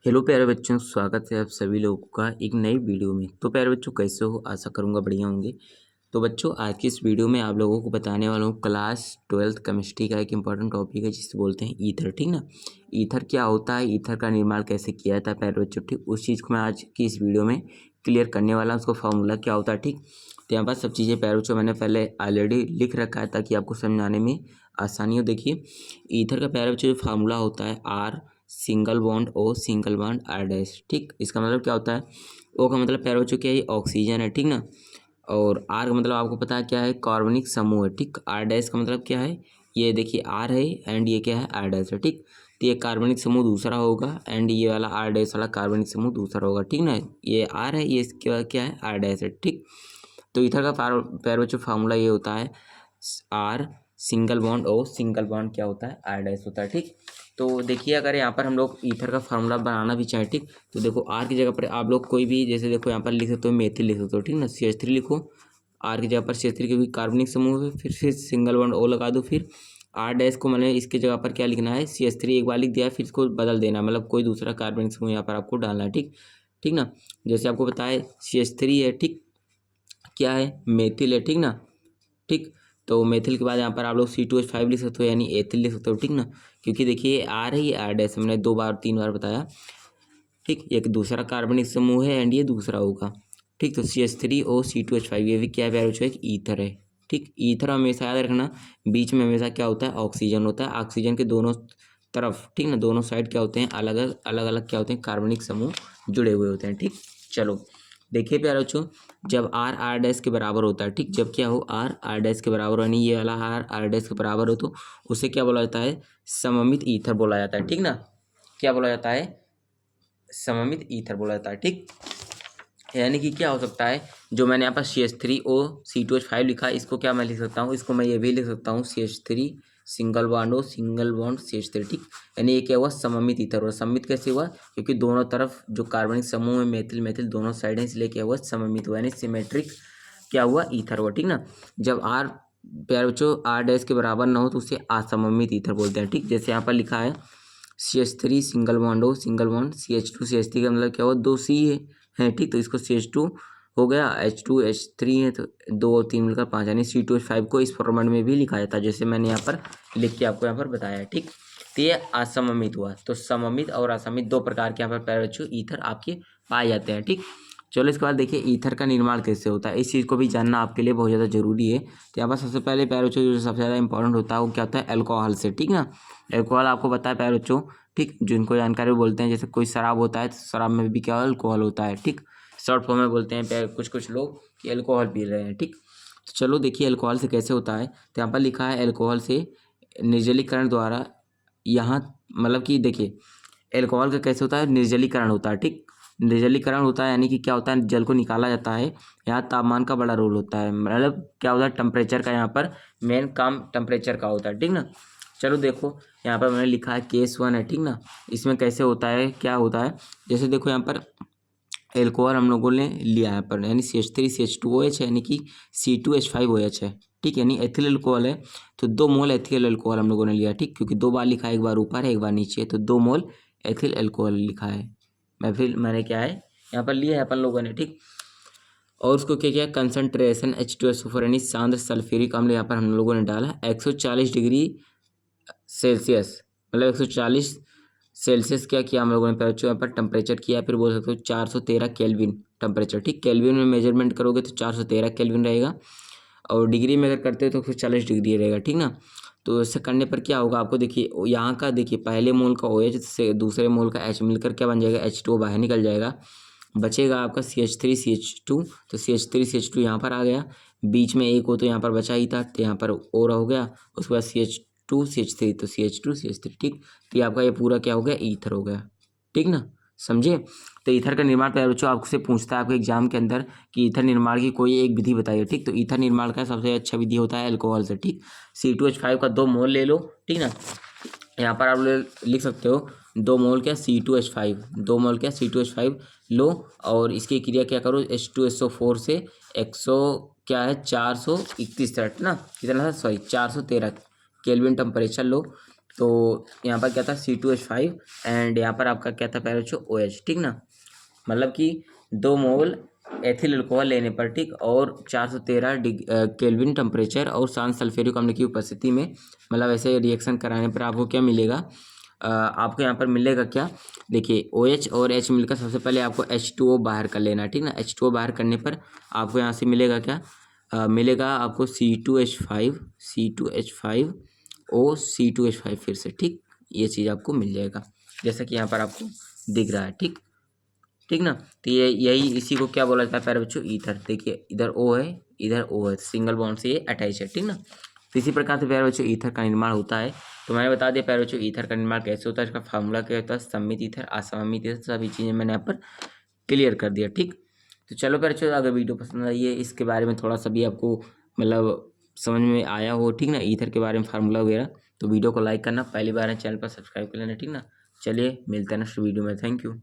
Hello प्यारे बच्चों, स्वागत है आप सभी लोगों का एक नई वीडियो में। तो प्यारे बच्चों, कैसे हो? आशा करूँगा बढ़िया होंगे। तो बच्चों, आज की इस वीडियो में आप लोगों को बताने वाला हूँ क्लास 12th केमिस्ट्री का एक इंपॉर्टेंट टॉपिक है जिसे बोलते हैं ईथर। ठीक ना? ईथर क्या होता है, ईथर का निर्माण कैसे किया जाता है प्यारे बच्चों, ठीक उस चीज़ को मैं आज की इस वीडियो में क्लियर करने वाला हूँ। उसका फॉर्मूला क्या होता है, ठीक। तो यहाँ पर सब चीज़ें प्यारे बच्चों मैंने पहले ऑलरेडी लिख रखा है ताकि आपको समझाने में आसानी हो। देखिए, ईथर का प्यारे बच्चों जो फार्मूला होता है R single bond O single bond R dash, ठीक। इसका मतलब क्या होता है? ओ का मतलब प्यारे बच्चों क्या है? ऑक्सीजन है, ठीक ना। और आर का मतलब आपको पता है क्या है? कार्बनिक समूह है, ठीक। आर डैश का मतलब क्या है? ये देखिए आर है एंड ये क्या है? आर डैश है, ठीक। तो ये कार्बनिक समूह दूसरा होगा एंड ये वाला आर डैश वाला कार्बनिक समूह दूसरा होगा, ठीक ना। ये आर है, ये इसके क्या है? आर डैश है, ठीक। तो ईथर का प्यारे बच्चों फार्मूला ये होता है R single bond O single bond क्या होता है? आर डैश होता है, ठीक। तो देखिए, अगर यहाँ पर हम लोग ईथर का फार्मूला बनाना भी चाहें, ठीक, तो देखो आर की जगह पर आप लोग कोई भी, जैसे देखो यहाँ पर लिख सकते हो मेथिल लिख सकते हो, ठीक ना। CH3 लिखो, आर की जगह पर CH3 क्योंकि कार्बनिक समूह है, फिर सिंगल बॉन्ड ओ लगा दो, फिर आर डैश को मैंने इसकी जगह पर क्या लिखना है? CH3 एक बार लिख दिया है, फिर इसको बदल देना, मतलब कोई दूसरा कार्बनिक समूह यहाँ पर आपको डालना है, ठीक। ठीक ना। जैसे आपको पता है CH3 है, ठीक, क्या है? मेथिल है, ठीक ना, ठीक। तो मेथिल के बाद यहाँ पर आप लोग C2H5 लिख सकते हो, यानी एथिल लिख सकते हो, ठीक ना। क्योंकि देखिए आर है, ये आर डैश हमने 2 बार 3 बार बताया, ठीक। एक दूसरा कार्बनिक समूह है एंड ये दूसरा होगा, ठीक। तो CH3O C2H5 ये भी क्या है प्यारे बच्चों? एक ईथर है, ठीक। ईथर हमेशा याद रखना, बीच में हमेशा क्या होता है? ऑक्सीजन होता है। ऑक्सीजन के दोनों तरफ, ठीक ना, दोनों साइड क्या होते हैं? अलग अलग अलग क्या होते हैं? कार्बनिक समूह जुड़े हुए होते हैं, ठीक। चलो देखिए प्यारे बच्चों, जब आर आर डैश के बराबर होता है, ठीक, जब क्या हो? आर आर डैश के बराबर हो, यानी ये वाला आर आर डैश के बराबर हो, तो उसे क्या बोला जाता है? सममित ईथर बोला जाता है, ठीक ना। क्या बोला जाता है? सममित ईथर बोला जाता है, ठीक। यानी कि क्या हो सकता है? जो मैंने यहाँ पर CH3O C2H5 लिखा है, इसको क्या मैं लिख सकता हूँ? इसको मैं ये भी लिख सकता हूँ CH3 single bond O single bond CH3, ठीक। यानी ये क्या हुआ? सममित ईथर हुआ। सममित कैसे हुआ? क्योंकि दोनों तरफ जो कार्बनिक समूह है, मेथिल मेथिल दोनों साइड है, इसलिए क्या हुआ? सममित हुआ, यानी सिमेट्रिक क्या हुआ? ईथर हुआ, ठीक ना। जब आर प्यारे बच्चों आर डैश के बराबर ना हो तो उसे असममित ईथर बोलते हैं, ठीक। जैसे यहाँ पर लिखा है CH3 single bond O single bond CH2 CH3 का मतलब क्या हुआ? 2 C है, ठीक। तो इसको CH2 हो गया, H2H3 है, तो 2 और 3 मिलकर 5, यानी C2H5 को इस फॉर्मेट में भी लिखा जाता है जैसे मैंने यहाँ पर लिख के आपको यहाँ पर बताया है, ठीक। तो ये असममित हुआ। तो सममित और असममित दो प्रकार के यहाँ पर प्यारे बच्चों ईथर आपके पाए जाते हैं, ठीक। चलो इसके बाद देखिए ईथर का निर्माण कैसे होता है, इस चीज़ को भी जानना आपके लिए बहुत ज़्यादा जरूरी है। तो यहाँ पर सबसे पहले प्यारे बच्चों जो सबसे ज़्यादा इंपॉर्टेंट होता है वो क्या होता है? अल्कोहल से, ठीक ना। अल्कोहल आपको पता है प्यारे बच्चों, ठीक, जिनको जानकारी बोलते हैं, जैसे कोई शराब होता है तो शराब में भी क्या अल्कोहल होता है, ठीक। शॉर्ट फॉर्म में बोलते हैं कुछ लोग कि अल्कोहल पी रहे हैं, ठीक। तो चलो देखिए अल्कोहल से कैसे होता है। तो यहाँ पर लिखा है अल्कोहल से निर्जलीकरण द्वारा, यहाँ मतलब कि देखिए अल्कोहल का कैसे होता है? निर्जलीकरण होता है, ठीक। निर्जलीकरण होता है यानी कि क्या होता है? जल को निकाला जाता है। यहाँ तापमान का बड़ा रोल होता है, मतलब क्या होता है? टेम्परेचर का यहाँ पर मेन काम टेम्परेचर का होता है, ठीक ना। चलो देखो यहाँ पर मैंने लिखा है केस 1 है, ठीक ना। इसमें कैसे होता है, क्या होता है? जैसे देखो यहाँ पर एल्कोहल हम लोगों ने लिया है पर, यानी CH3 CH2OH है, यानी कि C2H5OH है, ठीक। यानी एथिल अल्कोहल है, तो 2 मोल एथिल अल्कोहल हम लोगों ने लिया, ठीक। क्योंकि 2 बार लिखा है, एक बार ऊपर है एक बार नीचे है, तो 2 मोल एथिल अल्कोहल लिखा है। मैंने क्या है यहाँ पर लिया है अपन लोगों ने, ठीक। और उसको क्या किया? कंसनट्रेशन H2SO4 यानी सांद्र सल्फ्यूरिक अम्ल यहाँ पर हम लोगों ने डाला 140 डिग्री सेल्सियस, मतलब 140 सेल्सियस क्या किया हम लोगों ने? पहले यहाँ पर टेम्परेचर किया, फिर बोल सकते हो 413 केल्विन टेम्परेचर, ठीक। केल्विन में मेजरमेंट करोगे तो 413 केल्विन रहेगा, और डिग्री में अगर करते हो तो 140 डिग्री रहेगा, ठीक ना। तो ऐसे करने पर क्या होगा आपको? देखिए यहाँ का देखिए पहले मोल का OH से दूसरे मोल का H मिलकर क्या बन जाएगा? H2O बाहर निकल जाएगा, बचेगा आपका CH3 CH2। तो CH3 CH2 यहाँ पर आ गया, बीच में एक हो तो यहाँ पर बचा ही था, तो यहाँ पर और हो गया, उसके बाद CH2 CH3, तो CH2 CH3, ठीक। तो ये आपका ये पूरा क्या हो गया? ईथर हो गया, ठीक ना, समझे। तो ईथर का निर्माण प्यारे बच्चों आपसे पूछता है आपके एग्जाम के अंदर कि ईथर निर्माण की कोई एक विधि बताइए, ठीक। तो ईथर निर्माण का सबसे अच्छा विधि होता है अल्कोहल से, ठीक। C2H5 का 2 मोल ले लो, ठीक ना। यहाँ पर आप लिख सकते हो 2 मोल क्या? C2H5, 2 मोल क्या? C2H5 लो, और इसकी क्रिया क्या करो? H2SO4 से 100 क्या है? 431, ना कितना था? सॉरी 413 केल्विन टेम्परेचर लो, तो यहाँ पर क्या था C2H5 एंड यहाँ पर आपका क्या था प्यारे बच्चों OH, ठीक ना। मतलब कि 2 मोल एथिल अल्कोहल लेने पर, ठीक, और 413 केल्विन टेम्परेचर और शांत सल्फ्यूरिक अम्ल की उपस्थिति में, मतलब ऐसे रिएक्शन कराने पर आपको क्या मिलेगा, आपको यहाँ पर मिलेगा क्या, देखिए OH और H मिलकर सबसे पहले आपको H2O बाहर कर लेना, ठीक ना। H2O बाहर करने पर आपको यहाँ से मिलेगा क्या, मिलेगा आपको C2H5 फिर से, ठीक, ये चीज़ आपको मिल जाएगा जैसा कि यहाँ पर आपको दिख रहा है, ठीक, ठीक ना। तो ये यही इसी को क्या बोला जाता है प्यारे बच्चों, ईथर। देखिए इधर O है, इधर O है, सिंगल बॉन्ड से ये अटैच है, ठीक ना। तो इसी प्रकार से प्यारे बच्चों ईथर का निर्माण होता है। तो मैंने बता दिया प्यारे बच्चों ईथर का निर्माण कैसे होता है, इसका फार्मूला क्या होता है, सममित ईथर, असममित ईथर, सभी चीज़ें मैंने यहाँ पर क्लियर कर दिया, ठीक। तो चलो प्यारे बच्चों, अगर वीडियो पसंद आई है, इसके बारे में थोड़ा सा भी आपको मतलब समझ में आया हो, ठीक ना, ईथर के बारे में फार्मूला वगैरह, तो वीडियो को लाइक करना, पहली बार है चैनल पर सब्सक्राइब कर लेना, ठीक ना। चलिए मिलते हैं नेक्स्ट वीडियो में, थैंक यू।